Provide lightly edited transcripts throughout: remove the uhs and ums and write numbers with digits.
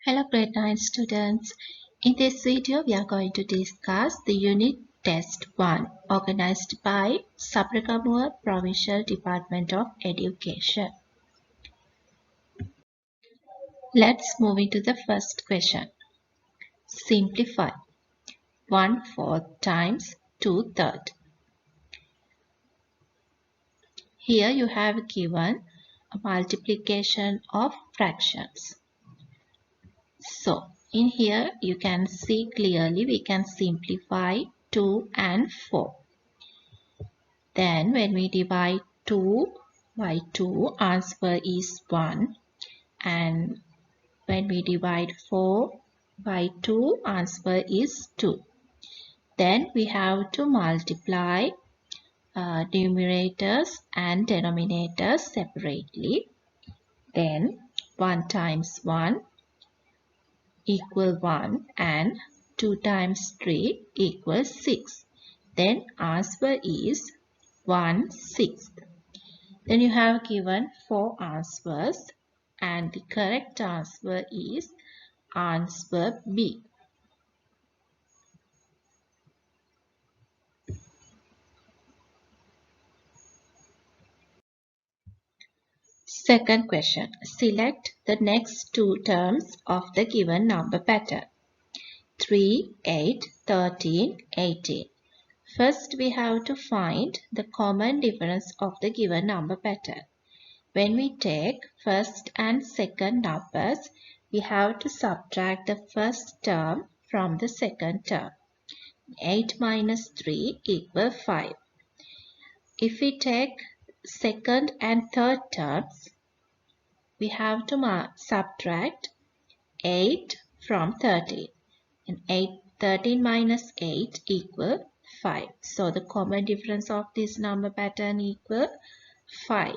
Hello grade 9 students. In this video we are going to discuss the unit test 1 organized by Sabragamur Provincial Department of Education. Let's move into the first question. Simplify 1/4 times 2/3. Here you have given a multiplication of fractions. So, in here you can see clearly we can simplify 2 and 4. Then when we divide 2 by 2, answer is 1. And when we divide 4 by 2, answer is 2. Then we have to multiply numerators and denominators separately. Then 1 times 1 equal 1 and 2 times 3 equals 6. Then answer is 1/6. Then you have given 4 answers and the correct answer is answer B. Second question. Select the next two terms of the given number pattern. 3, 8, 13, 18. First, we have to find the common difference of the given number pattern. When we take first and second numbers, we have to subtract the first term from the second term. 8 minus 3 equals 5. If we take second and third terms, we have to subtract 8 from 13. And 13 minus 8 equals 5. So the common difference of this number pattern equals 5.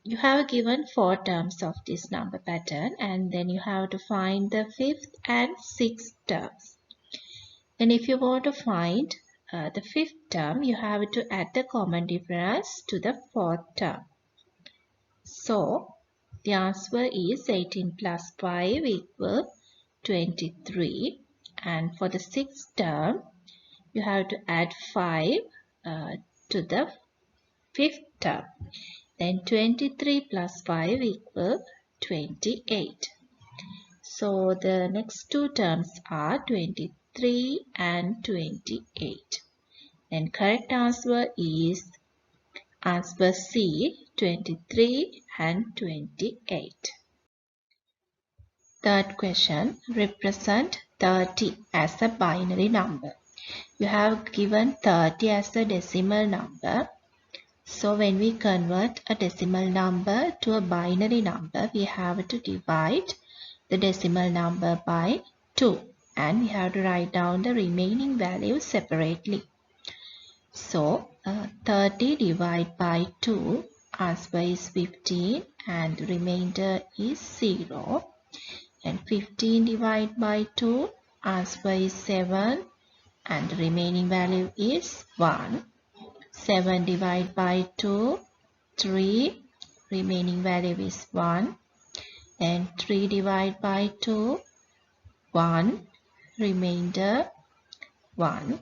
You have given 4 terms of this number pattern and then you have to find the 5th and 6th terms. And if you want to find the 5th term, you have to add the common difference to the 4th term. So the answer is 18 plus 5 equals 23. And for the 6th term, you have to add 5 to the 5th term. Then 23 plus 5 equals 28. So the next two terms are 23 and 28. Then correct answer is answer C, 23 and 28. Third question, represent 30 as a binary number. You have given 30 as a decimal number. So when we convert a decimal number to a binary number, we have to divide the decimal number by 2 and we have to write down the remaining values separately. So 30 divided by 2, answer is 15 and remainder is 0. And 15 divided by 2, answer is 7 and the remaining value is 1. 7 divided by 2, 3, remaining value is 1. And 3 divided by 2, 1, remainder 1.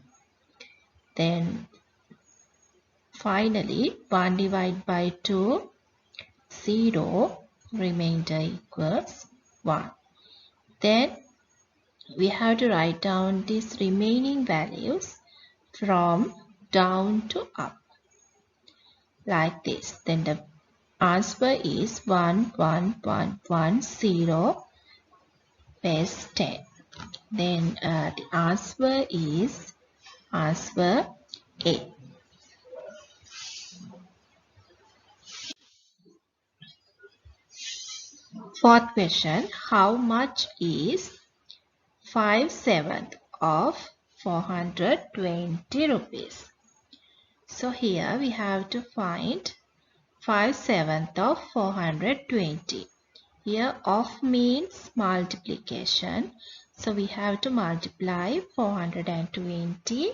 Then finally 1 divided by 2, 0, remainder equals 1. Then we have to write down these remaining values from down to up like this. Then the answer is 1, 1, 1, 1, 0, base 10. Then the answer is answer A. Fourth question, how much is 5/7 of 420 rupees? So here we have to find 5/7 of 420. Here of means multiplication. So we have to multiply 420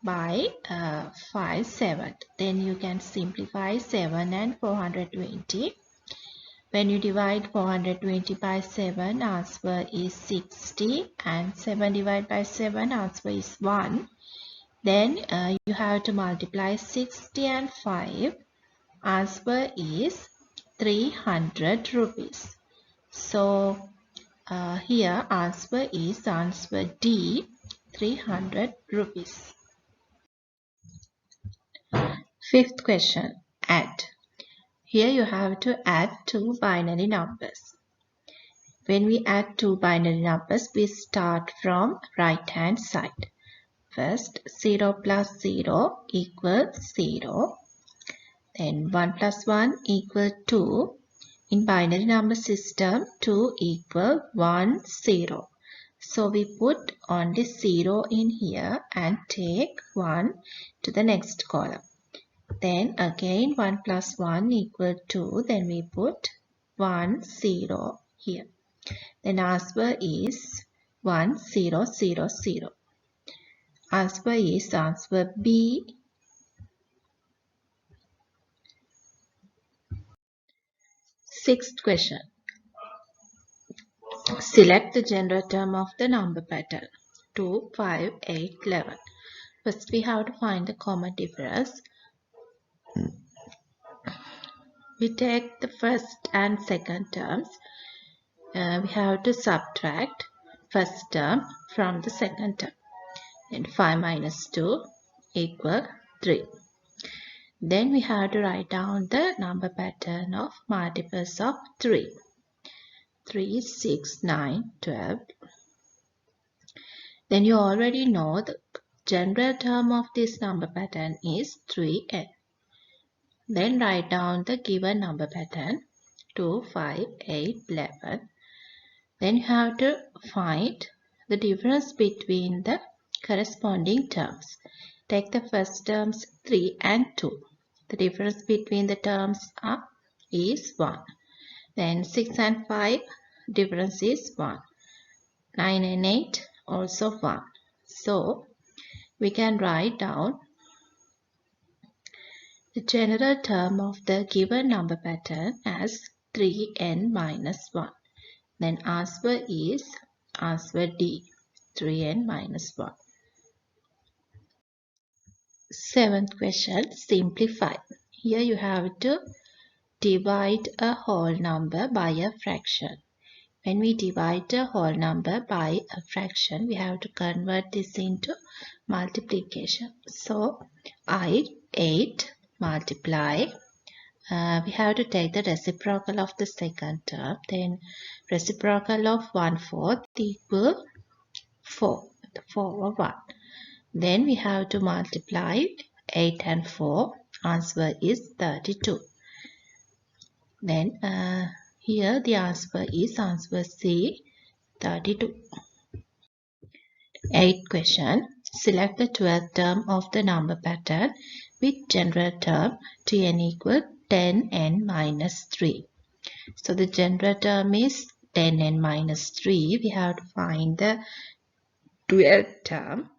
by 5/7. Then you can simplify 7 and 420. When you divide 420 by 7, answer is 60, and 7 divided by 7, answer is 1. Then you have to multiply 60 and 5. Answer is 300 rupees. So here answer is answer D, 300 rupees. Fifth question, add. Here you have to add two binary numbers. When we add two binary numbers, we start from right hand side. First, 0 plus 0 equals 0. Then 1 plus 1 equals 2. In binary number system, 2 equals 1, 0. So we put only 0 in here and take 1 to the next column. Then again 1 plus 1 equals 2. Then we put 1, 0 here. Then answer is 1, 0, 0, 0. Answer is answer B. Sixth question. Select the general term of the number pattern 2, 5, 8, 11. First we have to find the common difference. We take the first and second terms. We have to subtract first term from the second term. Then 5 minus 2 equal 3. Then we have to write down the number pattern of multiples of 3. 3, 6, 9, 12. Then you already know the general term of this number pattern is 3n. Then write down the given number pattern 2, 5, 8, 11. Then you have to find the difference between the corresponding terms. Take the first terms 3 and 2. The difference between the terms is 1. Then 6 and 5, difference is 1. 9 and 8, also 1. So we can write down the general term of the given number pattern as 3n minus 1. Then answer is answer D, 3n minus 1. Seventh question, simplify. Here you have to divide a whole number by a fraction. When we divide a whole number by a fraction, we have to convert this into multiplication. So, 8 multiply. We have to take the reciprocal of the second term. Then reciprocal of 1/4 equal 4. 4 over 1. Then we have to multiply 8 and 4. Answer is 32. Then here the answer is answer C, 32. Eighth question. Select the 12th term of the number pattern with general term Tn equal 10n minus 3. So the general term is 10n minus 3. We have to find the 12th term.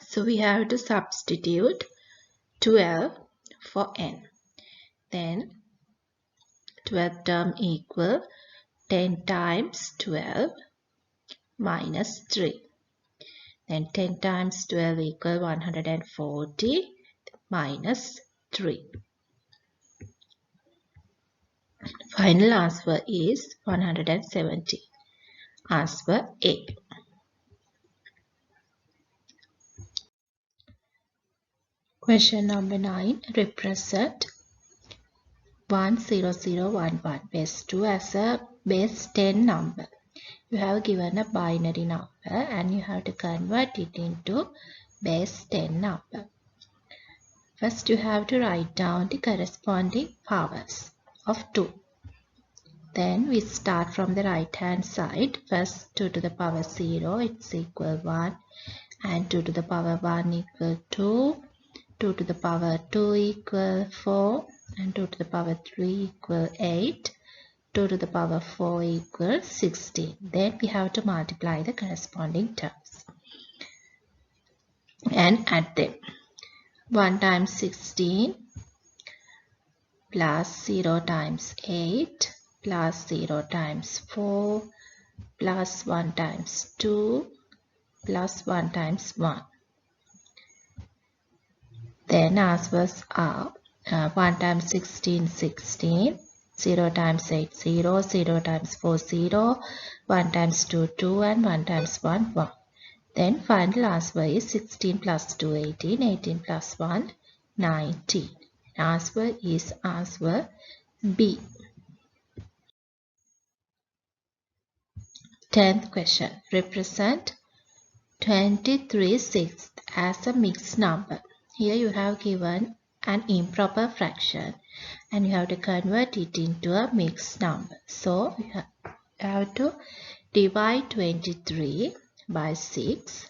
So we have to substitute 12 for n. Then 12th term equal 10 times 12 minus 3. Then 10 times 12 equal 140 minus 3. Final answer is 170. Answer A. Question number 9. Represent 10011 base 2 as a base 10 number. You have given a binary number and you have to convert it into base 10 number. First you have to write down the corresponding powers of 2. Then we start from the right hand side. First 2 to the power 0 it's equal 1, and 2 to the power 1 equal 2, 2 to the power 2 equal 4, and 2 to the power 3 equal 8, 2 to the power 4 equals 16. Then we have to multiply the corresponding terms and add them. 1 times 16 plus 0 times 8 plus 0 times 4 plus 1 times 2 plus 1 times 1. Then answers are 1 times 16, 16, 0 times 8, 0, 0 times 4, 0, 1 times 2, 2, and 1 times 1, 1. Then final answer is 16 plus 2, 18, 18 plus 1, 19. Answer is answer B. 10th question. Represent 23/6 as a mixed number. Here you have given an improper fraction and you have to convert it into a mixed number. So you have to divide 23 by 6.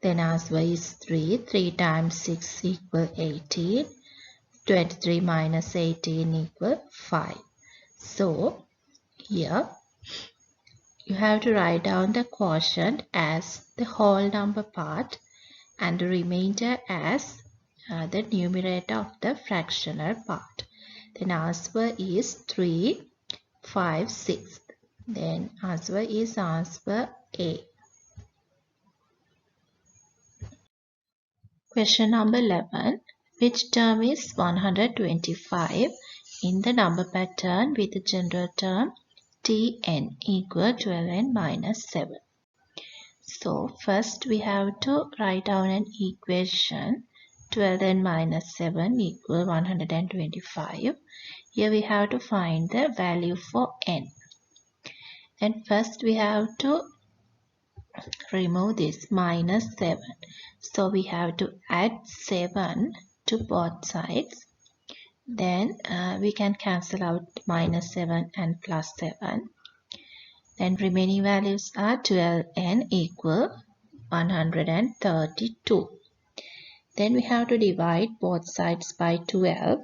Then answer is 3. 3 times 6 equal 18. 23 minus 18 equal 5. So here you have to write down the quotient as the whole number part and the remainder as the numerator of the fractional part. Then answer is 3, 5, 6. Then answer is answer A. Question number 11. Which term is 125 in the number pattern with the general term Tn equal 12n minus 7? So first we have to write down an equation. 12n minus 7 equal 125. Here we have to find the value for n. And first we have to remove this minus 7. So we have to add 7 to both sides. Then we can cancel out minus 7 and plus 7. Then remaining values are 12n equal 132. Then we have to divide both sides by 12.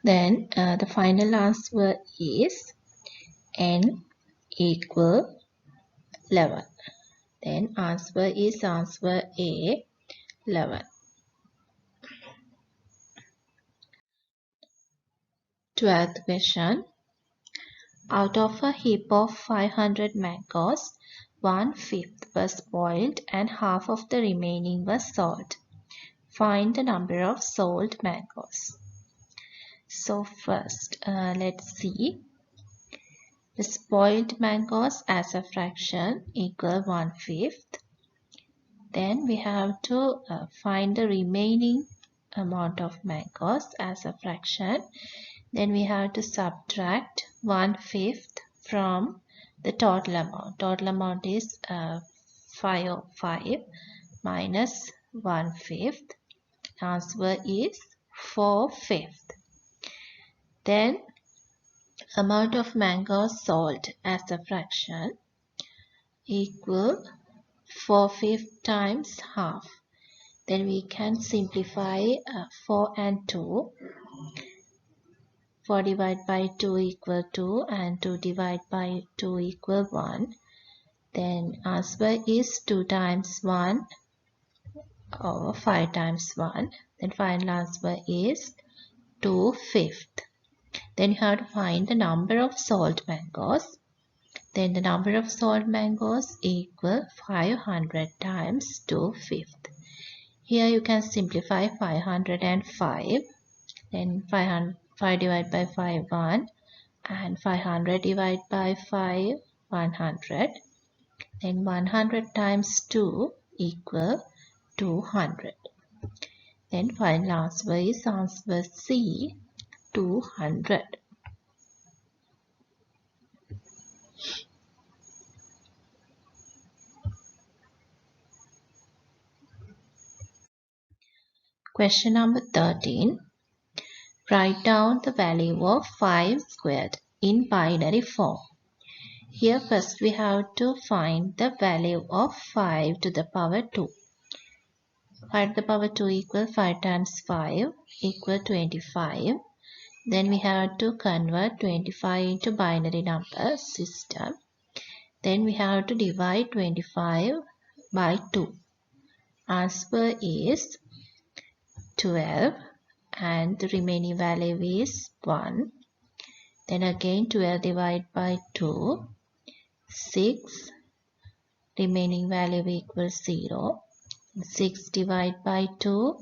Then the final answer is n equal 11. Then answer is answer A, 11. 12th question. Out of a heap of 500 mangoes, 1/5 was boiled and half of the remaining was sold. Find the number of sold mangoes. So first, let's see. The spoiled mangoes as a fraction equal 1/5. Then we have to find the remaining amount of mangoes as a fraction. Then we have to subtract 1/5 from the total amount. Total amount is 5 minus 1/5. Answer is 4/5. Then amount of mangoes sold as a fraction equal 4/5 times half. Then we can simplify 4 and 2. 4 divided by 2 equal 2 and 2 divided by 2 equal 1. Then answer is 2 times 1 or 5 times 1. Then final answer is 2/5. Then you have to find the number of sold mangoes. Then the number of sold mangoes equal 500 times 2/5. Here you can simplify 505. Then 5 divided by 5, 1. And 500 divided by 5, 100. Then 100 times 2 equal 200. Then final answer is answer C, 200. Question number 13. Write down the value of 5 squared in binary form. Here first we have to find the value of 5 to the power 2. 5 to the power 2 equal 5 times 5 equal 25. Then we have to convert 25 into binary number system. Then we have to divide 25 by 2. Answer is 12 and the remaining value is 1. Then again 12 divided by 2, 6, remaining value equals 0. 6 divided by 2,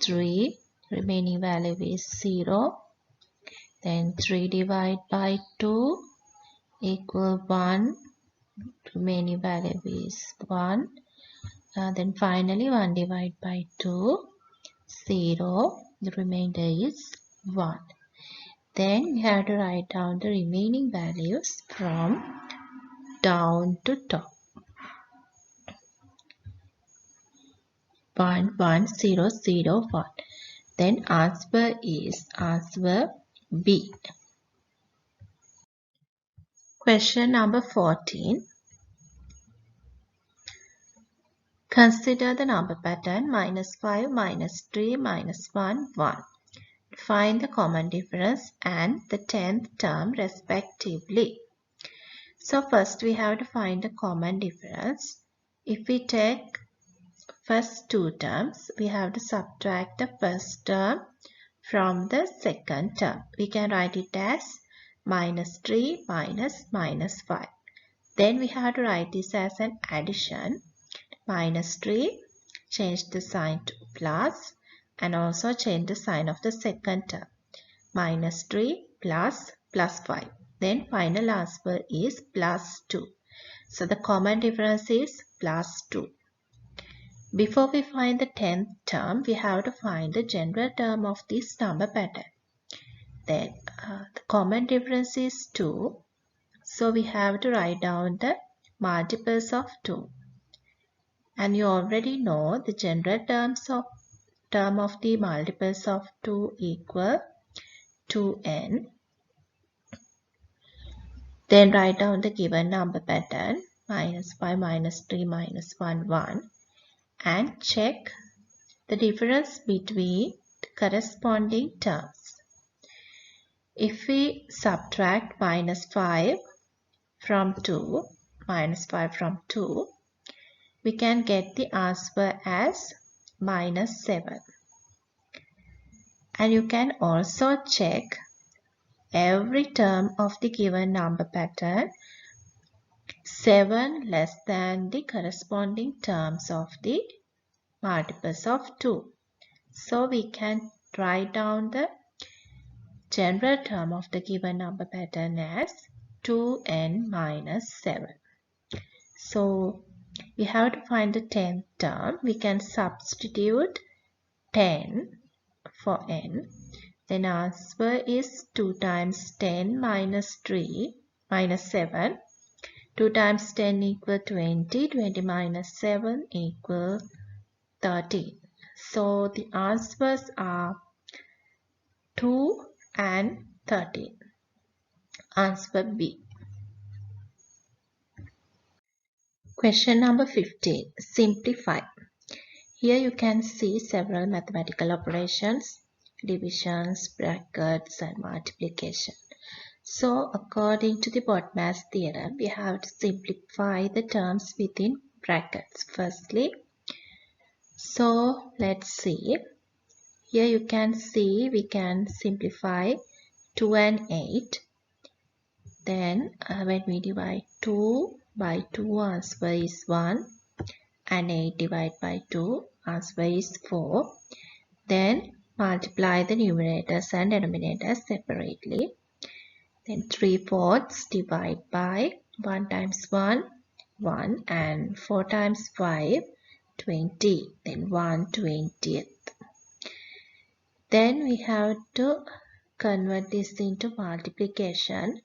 3, remaining value is 0. Then 3 divided by 2 equal 1, remaining value is 1. Then finally 1 divided by 2, 0, the remainder is 1. Then we have to write down the remaining values from down to top. 1, 1, 0, 0, 1. Then answer is answer B. Question number 14. Consider the number pattern -5, -3, -1, 1. Find the common difference and the 10th term respectively. So first we have to find the common difference. If we take first two terms, we have to subtract the first term from the second term. We can write it as -3 minus -5. Then we have to write this as an addition. -3, change the sign to plus and also change the sign of the second term. -3 plus +5. Then final answer is +2. So the common difference is +2. Before we find the 10th term, we have to find the general term of this number pattern. Then the common difference is 2. So we have to write down the multiples of 2. And you already know the general term of the multiples of 2 equal 2n. Then write down the given number pattern -5, -3, -1, 1 and check the difference between the corresponding terms. If we subtract -5 from 2, -5 from 2, we can get the answer as -7. And you can also check every term of the given number pattern 7 less than the corresponding terms of the multiples of 2. So we can write down the general term of the given number pattern as 2n minus 7. So we have to find the 10th term. We can substitute 10 for n. Then answer is 2 times 10 minus 3 minus 7. 2 times 10 equal 20. 20 minus 7 equal 13. So the answers are 2 and 13. Answer B. Question number 15. Simplify. Here you can see several mathematical operations, divisions, brackets and multiplication. So according to the BODMAS theorem, we have to simplify the terms within brackets firstly. So let's see. Here you can see we can simplify 2 and 8. Then when we divide 2 by 2, answer is 1. And 8 divided by 2, answer is 4. Then multiply the numerators and denominators separately. Then 3/4 divide by 1 times 1, 1 and 4 times 5, 20. Then 1/20. Then we have to convert this into multiplication.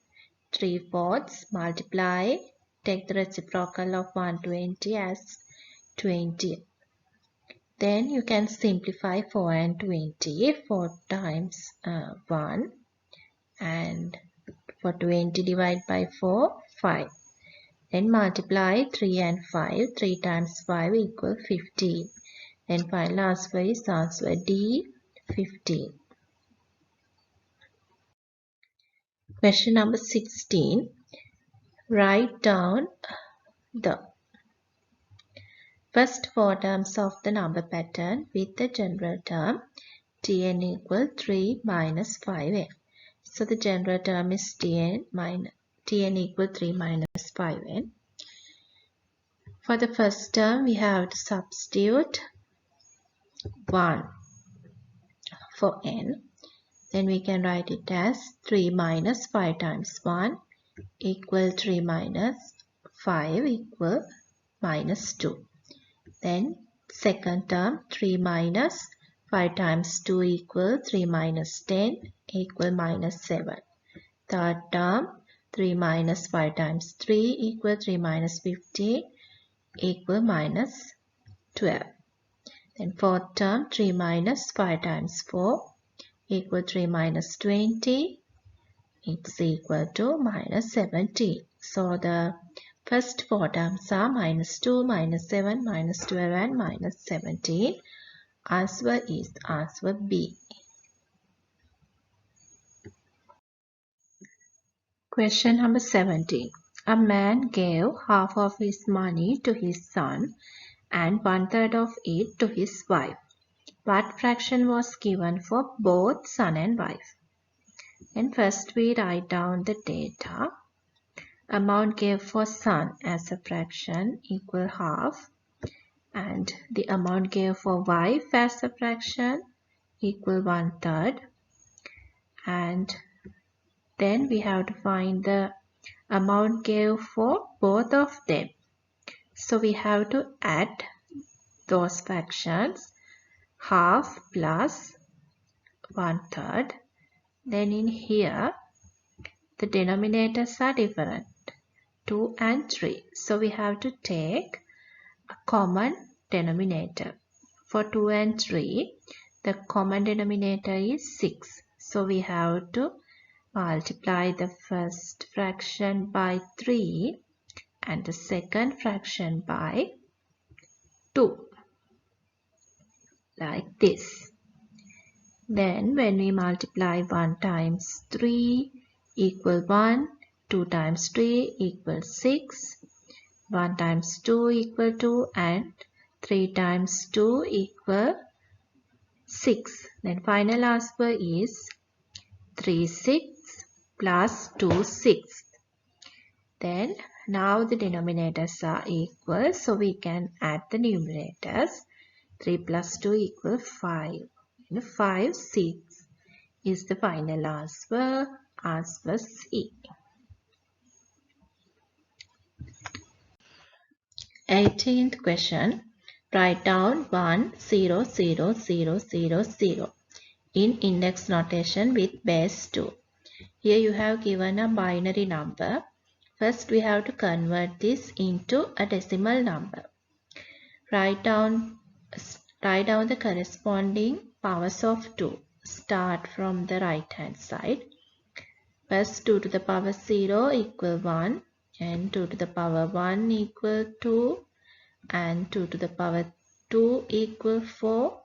3/4 multiply, take the reciprocal of 120 as 20. Then you can simplify 4 and 20. 4 times 1 and for 20 divided by 4, 5. Then multiply 3 and 5. 3 times 5 equal 15. Then final answer is answer D, 15. Question number 16. Write down the First four terms of the number pattern with the general term Tn equal 3 minus 5n. So the general term is Tn equal 3 minus 5n. For the first term, we have to substitute 1 for n. Then we can write it as 3 minus 5 times 1 equal 3 minus 5 equal minus 2. Then second term 3 minus 5 times 2 equal 3 minus 10 equal minus 7. Third term 3 minus 5 times 3 equal 3 minus 15 equal minus 12. Then fourth term 3 minus 5 times 4 equal 3 minus 20, it's equal to minus 17. So the first four terms are minus 2, minus 7, minus 12 and minus 17. Answer is answer B. Question number 17. A man gave half of his money to his son and 1/3 of it to his wife. What fraction was given for both son and wife? And first we write down the data. Amount gave for son as a fraction equal half, and the amount gave for wife as a fraction equal 1/3. And then we have to find the amount gave for both of them. So we have to add those fractions, half plus 1/3. Then in here, the denominators are different, 2 and 3. So we have to take a common denominator. For 2 and 3, the common denominator is 6. So we have to multiply the first fraction by 3 and the second fraction by 2. Like this. Then when we multiply 1 times 3 equal 1, 2 times 3 equals 6, 1 times 2 equal 2 and 3 times 2 equal 6. Then final answer is 3 6 plus 2 6. Then now the denominators are equal, so we can add the numerators. 3 plus 2 equal 5. And 5 6 is the final answer. Answer C. 18th question. Write down 1 0 0 0 0 0 in index notation with base 2. Here you have given a binary number. First we have to convert this into a decimal number. Write down the corresponding powers of 2. Start from the right hand side. First 2 to the power 0 equal 1 and 2 to the power 1 equal 2 and 2 to the power 2 equal 4,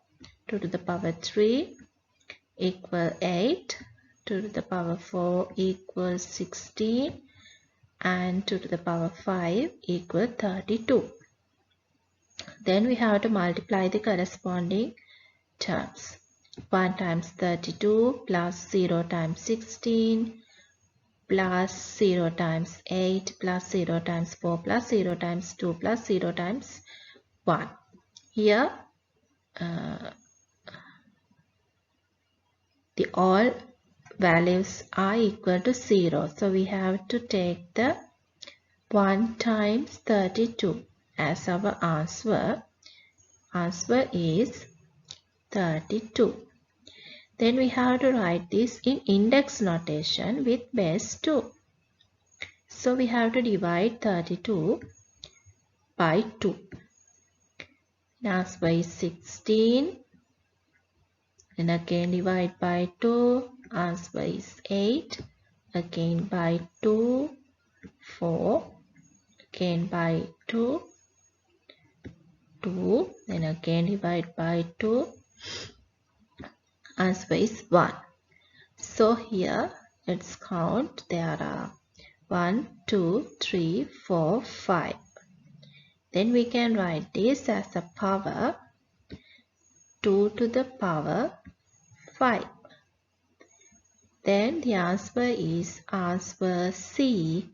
2 to the power 3 equal 8, 2 to the power 4 equals 16 and 2 to the power 5 equal 32. Then we have to multiply the corresponding terms. 1 times 32 plus 0 times 16 plus 0 times 8 plus 0 times 4 plus 0 times 2 plus 0 times 1. Here the all values are equal to 0. So we have to take the 1 times 32 as our answer. Answer is 32. Then we have to write this in index notation with base 2. So we have to divide 32 by 2. Answer is 16. Then again divide by 2. Answer is 8. Again by 2. 4. Again by 2. 2. Then again divide by 2. Answer is 1. So here let's count. There are 1, 2, 3, 4, 5. then we can write this as a power 2 to the power 5. Then the answer is answer C,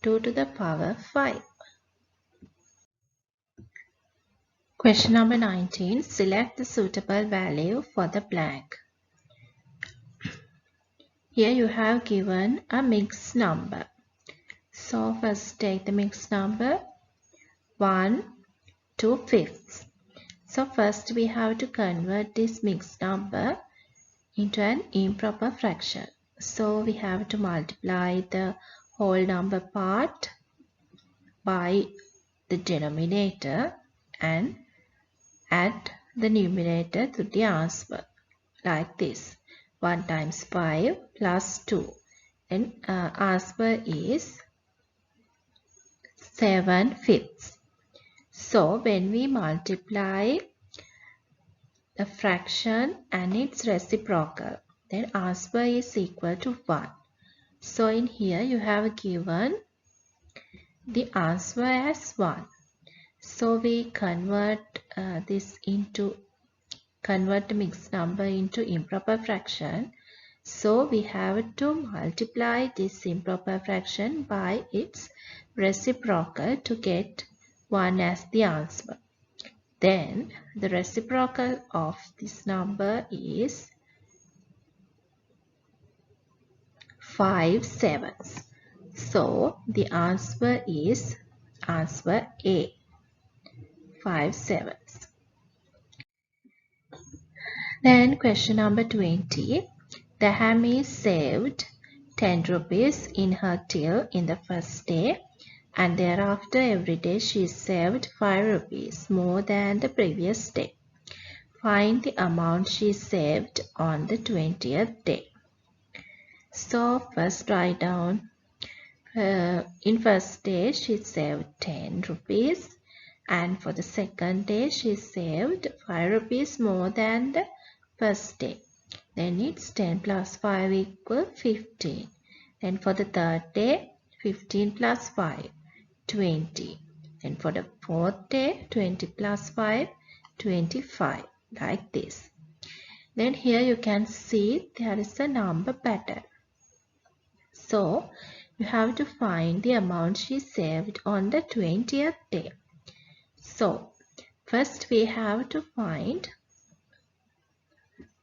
2 to the power 5. Question number 19. Select the suitable value for the blank. Here you have given a mixed number. So first take the mixed number 1 to 5ths. So first we have to convert this mixed number into an improper fraction. So we have to multiply the whole number part by the denominator and add the numerator to the answer like this. 1 times 5 plus 2. Then answer is 7/5. So when we multiply the fraction and its reciprocal, then answer is equal to 1. So in here you have given the answer as 1. So we convert convert the mixed number into improper fraction. So we have to multiply this improper fraction by its reciprocal to get 1 as the answer. Then the reciprocal of this number is 5/7. So the answer is answer A, 5/7. Then question number 20. Dahami saved 10 rupees in her till in the first day, and thereafter every day she saved 5 rupees more than the previous day. Find the amount she saved on the 20th day. So first write down, in first day she saved 10 rupees, and for the second day she saved 5 rupees more than the first day. Then it's 10 plus 5 equal 15. Then for the third day, 15 plus 5, 20. Then for the fourth day, 20 plus 5, 25. Like this. Then here you can see there is a number pattern. So you have to find the amount she saved on the 20th day. So first we have to find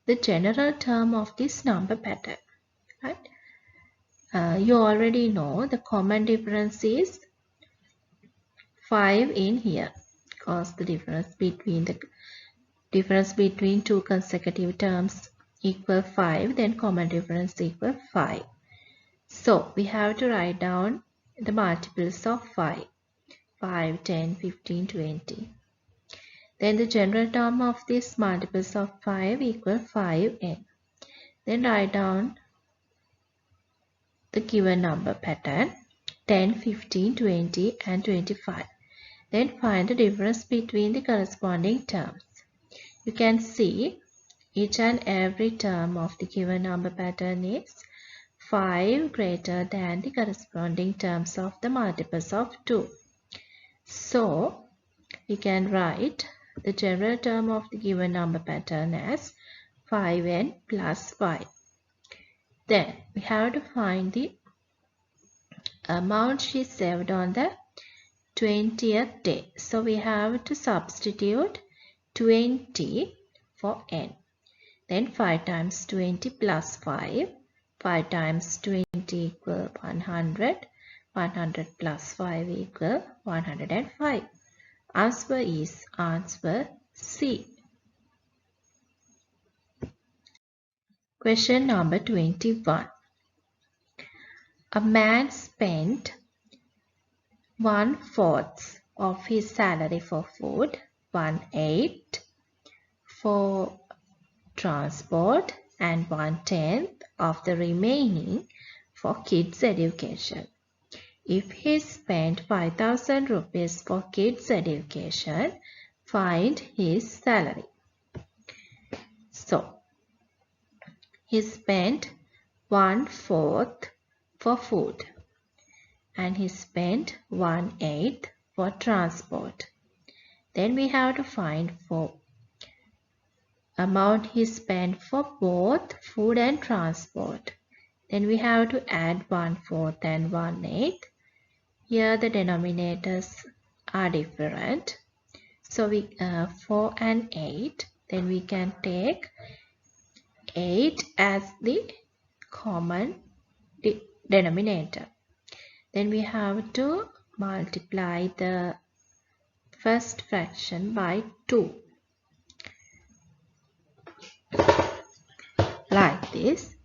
the general term of this number pattern. Right? You already know the common difference is 5 in here, because the difference between two consecutive terms equal 5, then common difference equal 5. So we have to write down the multiples of 5. 5, 10, 15, 20. Then the general term of these multiples of 5 equal 5n. Then write down the given number pattern 10, 15, 20 and 25. Then find the difference between the corresponding terms. You can see each and every term of the given number pattern is 5 greater than the corresponding terms of the multiples of 2. So we can write the general term of the given number pattern as 5n plus 5. Then we have to find the amount she saved on the 20th day. So we have to substitute 20 for n. Then 5 times 20 plus 5. 5 times 20 equal 100. 100 plus 5 equal 105. Answer is answer C. Question number 21. A man spent 1/4 of his salary for food, 1/8 for transport, and 1/10 of the remaining for kids' education. If he spent 5,000 rupees for kids' education, find his salary. So, he spent 1/4 for food, and he spent 1/8 for transport. Then we have to find for amount he spent for both food and transport. Then we have to add 1/4 and 1/8. Here the denominators are different. So we 4 and 8. Then we can take 8 as the common denominator. Then we have to multiply the first fraction by 2. Like this.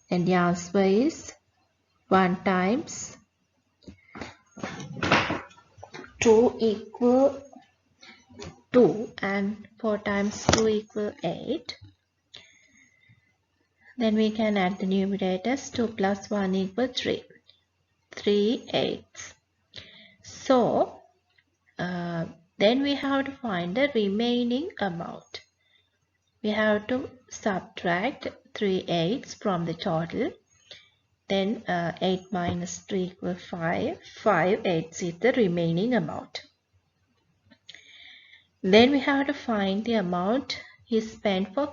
Then the answer is 1 times 2 equal 2 and 4 times 2 equal 8. Then we can add the numerators. 2 plus 1 equal 3. 3/8. So, then we have to find the remaining amount. We have to subtract 3/8 from the total. Then 8 minus 3 equal 5. 5/8 is the remaining amount. Then we have to find the amount he spent for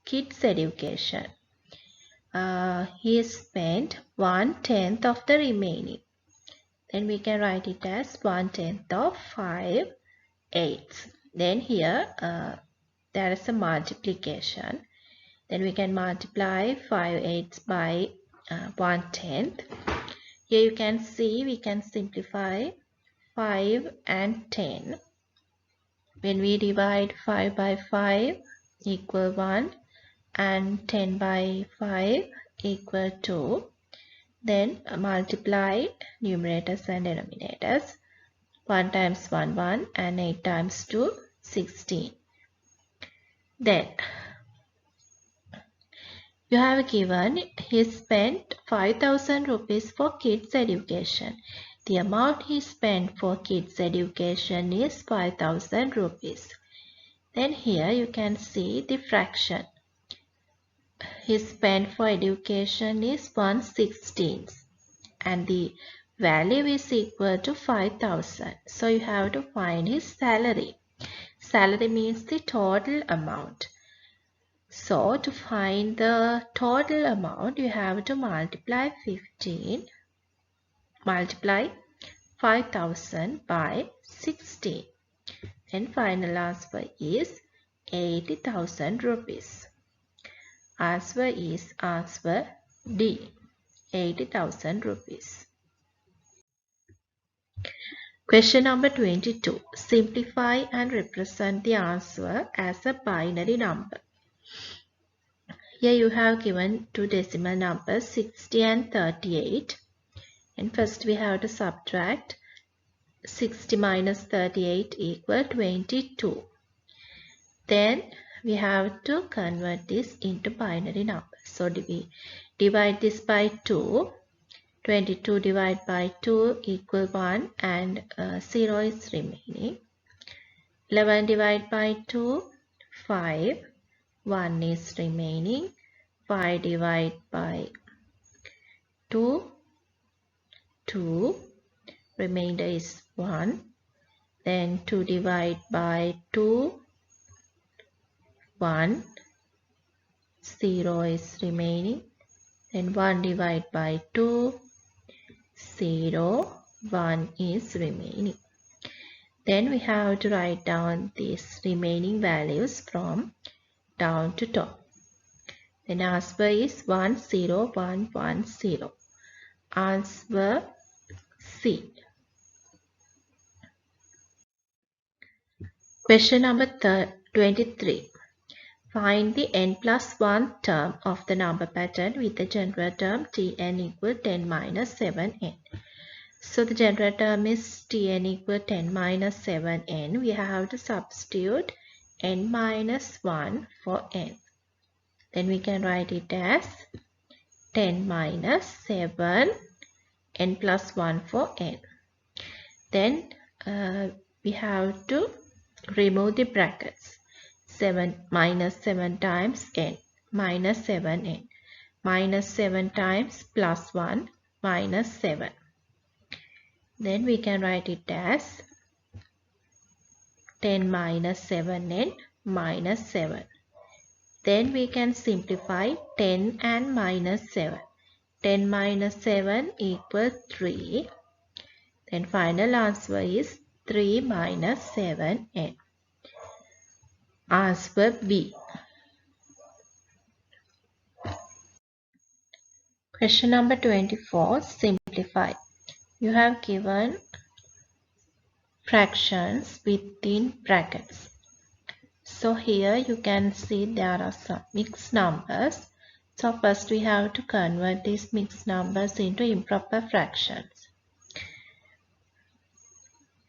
kids' education. He spent 1/10 of the remaining. Then we can write it as 1/10 of 5/8. Then here there is a multiplication. Then we can multiply 5/8 by 1/10. Here you can see we can simplify 5 and 10. When we divide 5 by 5 equal 1 and 10 by 5 equal 2. Then multiply numerators and denominators. 1 times 1, 1 and 8 times 2, 16. Then you have given he spent 5,000 rupees for kids' education. The amount he spent for kids' education is 5,000 rupees. Then here you can see the fraction. He spent for education is 1/16 and the value is equal to 5,000. So you have to find his salary. Salary means the total amount. So to find the total amount, you have to multiply 5,000 by 16. And final answer is 80,000 rupees. Answer is answer D, 80,000 rupees. Question number 22. Simplify and represent the answer as a binary number. Here you have given two decimal numbers 60 and 38. And first we have to subtract 60 minus 38 equal 22. Then we have to convert this into binary numbers. So we divide this by 2. 22 divided by 2 equal 1 and 0 is remaining. 11 divided by 2, 5. 1 is remaining. 5 divided by 2, 2. Remainder is 1. Then 2 divided by 2, 1. 0 is remaining. Then 1 divided by 2, 0. 1 is remaining. Then we have to write down these remaining values from down to top. Then answer is 10110. Answer C. Question number 23. Find the n plus 1 term of the number pattern with the general term Tn equal 10 minus 7n. So the general term is Tn equal 10 minus 7n. We have to substitute n minus 1 for n. Then we can write it as 10 minus 7 n plus 1 for n. Then we have to remove the brackets. 7 minus 7 times n minus 7n minus 7 times plus 1 minus 7. Then we can write it as 10 minus 7n minus 7. Then we can simplify 10 and minus 7. 10 minus 7 equals 3. Then final answer is 3 minus 7n. Answer B. Question number 24. Simplify. You have given fractions within brackets. So here you can see there are some mixed numbers. So first we have to convert these mixed numbers into improper fractions.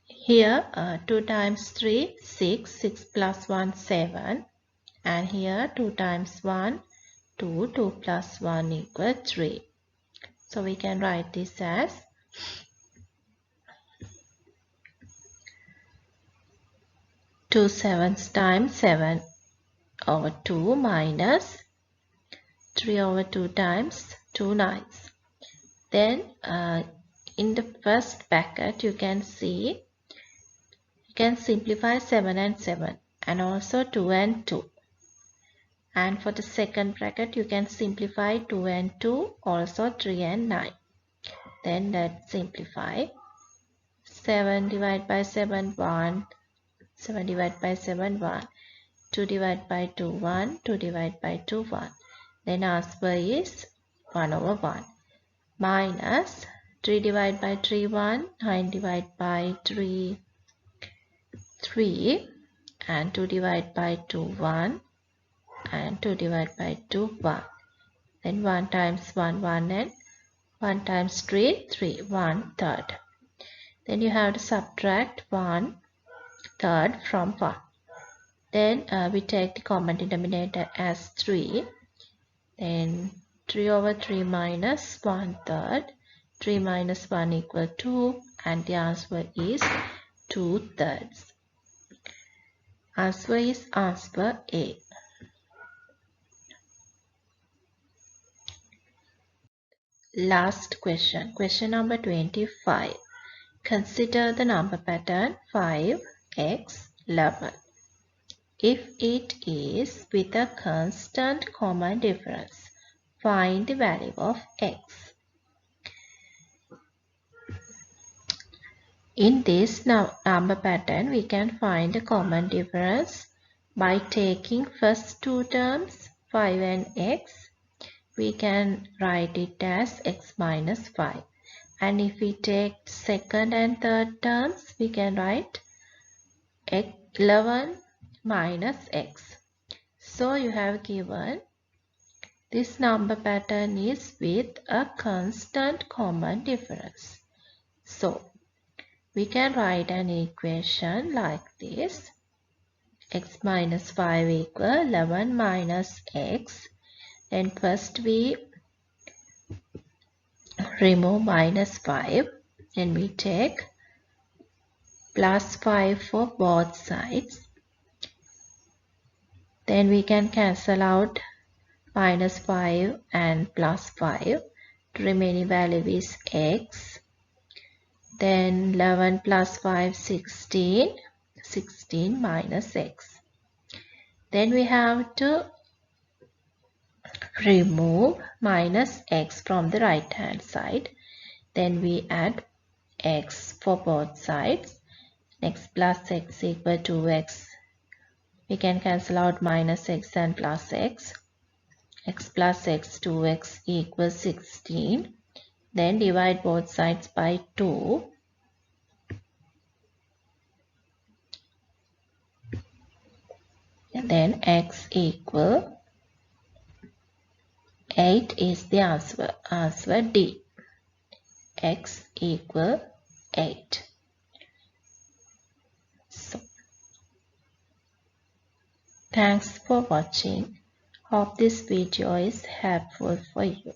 Here 2 times 3, 6, 6 plus 1, 7. And here 2 times 1, 2, 2 plus 1 equals 3. So we can write this as 2 sevens times 7 over 2 minus 3 over 2 times 2 nines. Then in the first bracket you can see you can simplify 7 and 7 and also 2 and 2. And for the second bracket you can simplify 2 and 2, also 3 and 9. Then let's simplify. 7 divided by 7, 1. 7 divided by 7, 1. 2 divided by 2, 1. 2 divided by 2, 1. Then answer is 1 over 1. Minus 3 divided by 3, 1. 9 divided by 3, 3. And 2 divided by 2, 1. And 2 divided by 2, 1. Then 1 times 1, 1 and 1 times 3, 3. 1 third. Then you have to subtract 1 third from 1. Then we take the common denominator as 3. Then 3 over 3 minus 1 third. 3 minus 1 equals 2. And the answer is 2 thirds. Answer is answer A. Last question. Question number 25. Consider the number pattern 5x 11. If it is with a constant common difference, find the value of x. In this number pattern, we can find the common difference by taking first two terms, 5 and x. We can write it as x minus 5. And if we take second and third terms, we can write 11 minus x. So you have given this number pattern is with a constant common difference. So we can write an equation like this. X minus 5 equal 11 minus x. Then first we remove minus 5. Then we take plus 5 for both sides. Then we can cancel out minus 5 and plus 5. The remaining value is x. Then 11 plus 5, 16. 16 minus x. Then we have to remove minus x from the right hand side. Then we add x for both sides. X plus x equal to x. We can cancel out minus x and plus x. X plus x, 2x equals 16. Then divide both sides by 2. And then x equal 8 is the answer. Answer D. X equal 8. So, thanks for watching. Hope this video is helpful for you.